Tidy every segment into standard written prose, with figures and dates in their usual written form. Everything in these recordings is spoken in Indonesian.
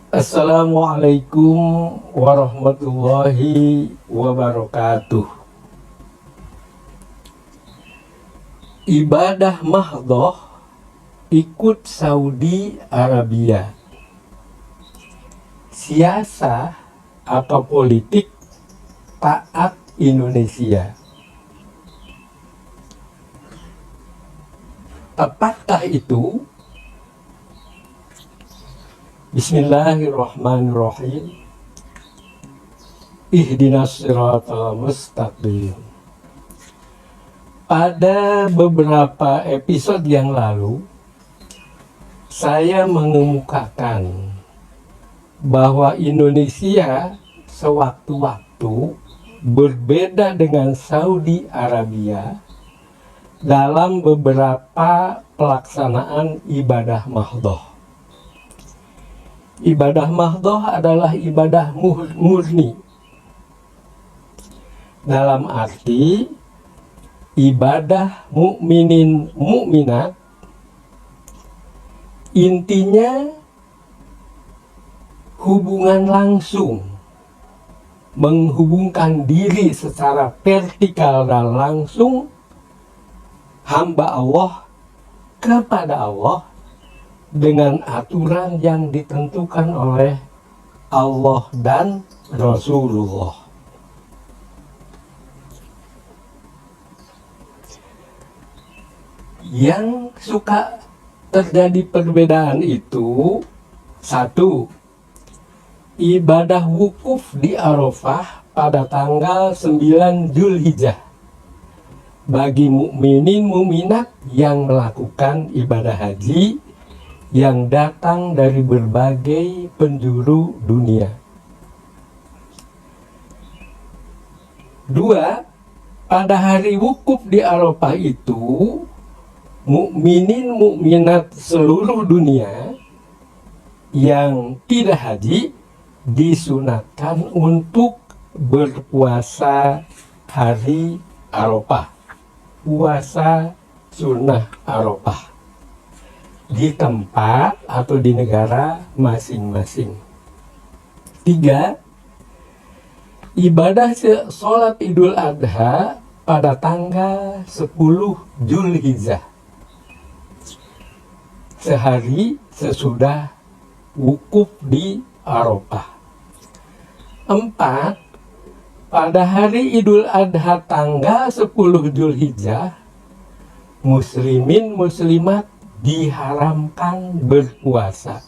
Assalamualaikum warahmatullahi wabarakatuh. Ibadah mahdhah ikut Saudi Arabia. Siasah atau politik taat Indonesia. Tepatkah itu? Bismillahirrahmanirrahim. Ihdinas siratal mustaqim. Pada beberapa episode yang lalu, saya mengemukakan bahwa Indonesia sewaktu-waktu berbeda dengan Saudi Arabia dalam beberapa pelaksanaan ibadah mahdhah. Ibadah mahdhah adalah ibadah murni. Dalam arti ibadah mukminin mukminat, intinya hubungan langsung, menghubungkan diri secara vertikal dan langsung hamba Allah kepada Allah dengan aturan yang ditentukan oleh Allah dan Rasulullah. Yang suka terjadi perbedaan itu, satu, ibadah wukuf di Arafah pada tanggal 9 Zulhijjah bagi mukminin mukminat yang melakukan ibadah haji yang datang dari berbagai penjuru dunia. Dua, pada hari wukuf di Arafah itu, mukminin mukminat seluruh dunia yang tidak haji disunatkan untuk berpuasa hari Arafah, puasa sunnah Arafah, di tempat atau di negara masing-masing. Tiga, ibadah sholat Idul Adha pada tanggal 10 Zulhijjah, sehari sesudah wukuf di Arafah. Empat, pada hari Idul Adha tanggal 10 Zulhijjah, muslimin muslimat diharamkan berpuasa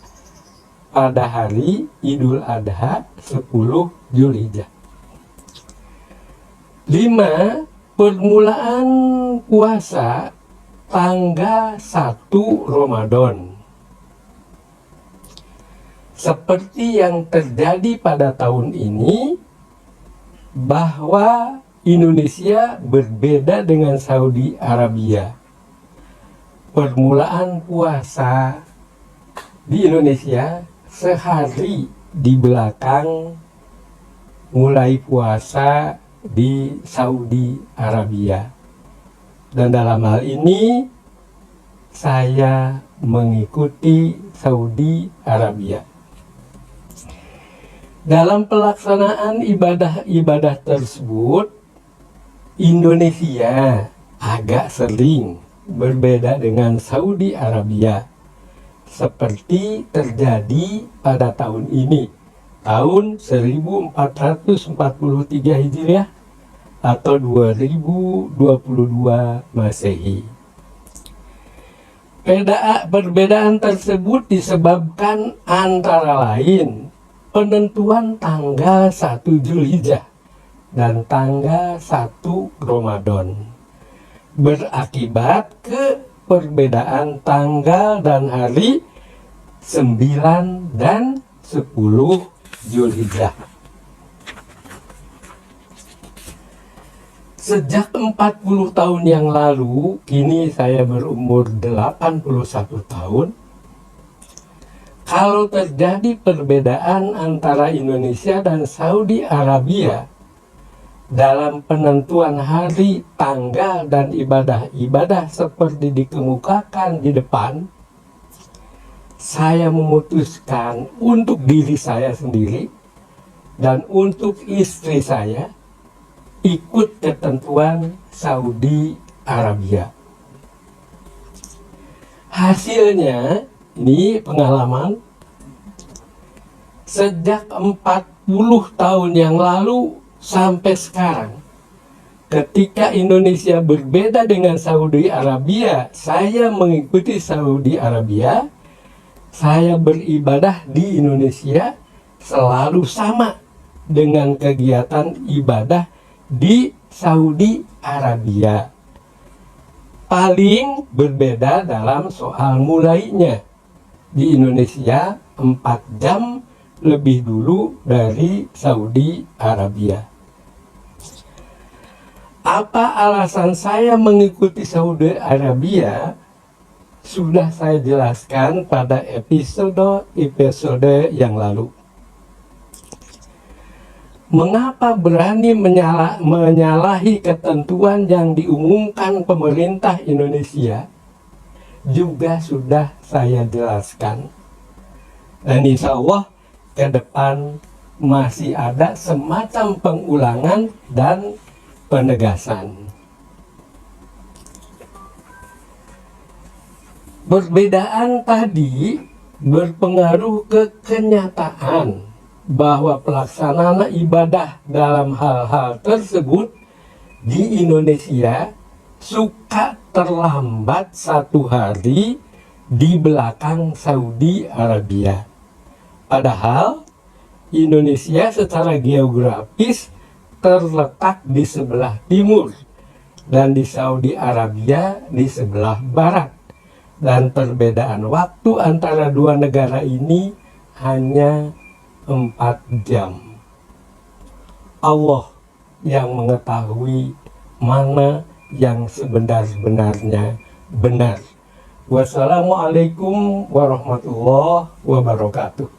pada hari Idul Adha 10 Zulhijjah. 5. Permulaan puasa tanggal 1 Ramadan. Seperti yang terjadi pada tahun ini, bahwa Indonesia berbeda dengan Saudi Arabia. Permulaan puasa di Indonesia sehari di belakang mulai puasa di Saudi Arabia. Dan dalam hal ini saya mengikuti Saudi Arabia. Dalam pelaksanaan ibadah-ibadah tersebut, Indonesia agak sering berbeda dengan Saudi Arabia, seperti terjadi pada tahun ini, tahun 1443 Hijriah atau 2022 Masehi. Perbedaan tersebut disebabkan antara lain penentuan tanggal 1 Zulhijjah dan tanggal 1 Ramadan, berakibat ke perbedaan tanggal dan hari 9 dan 10 Zulhijjah. Sejak 40 tahun yang lalu, kini saya berumur 81 tahun, kalau terjadi perbedaan antara Indonesia dan Saudi Arabia dalam penentuan hari, tanggal, dan ibadah-ibadah seperti dikemukakan di depan, saya memutuskan untuk diri saya sendiri dan untuk istri saya ikut ketentuan Saudi Arabia. Hasilnya, ini pengalaman, sejak 40 tahun yang lalu sampai sekarang, ketika Indonesia berbeda dengan Saudi Arabia, saya mengikuti Saudi Arabia, saya beribadah di Indonesia selalu sama dengan kegiatan ibadah di Saudi Arabia. Paling berbeda dalam soal mulainya. Di Indonesia 4 jam lebih dulu dari Saudi Arabia. Apa alasan saya mengikuti Saudi Arabia? Sudah saya jelaskan pada episode yang lalu. Mengapa berani menyalahi ketentuan yang diumumkan pemerintah Indonesia? Juga sudah saya jelaskan. Dan insya Allah ke depan masih ada semacam pengulangan dan penegasan. Perbedaan tadi berpengaruh ke kenyataan bahwa pelaksanaan ibadah dalam hal-hal tersebut di Indonesia suka terlambat 1 hari di belakang Saudi Arabia. Padahal Indonesia secara geografis terletak di sebelah timur dan di Saudi Arabia di sebelah barat. Dan perbedaan waktu antara dua negara ini hanya 4 jam. Allah yang mengetahui mana yang sebenar-benarnya benar. Wassalamualaikum warahmatullahi wabarakatuh.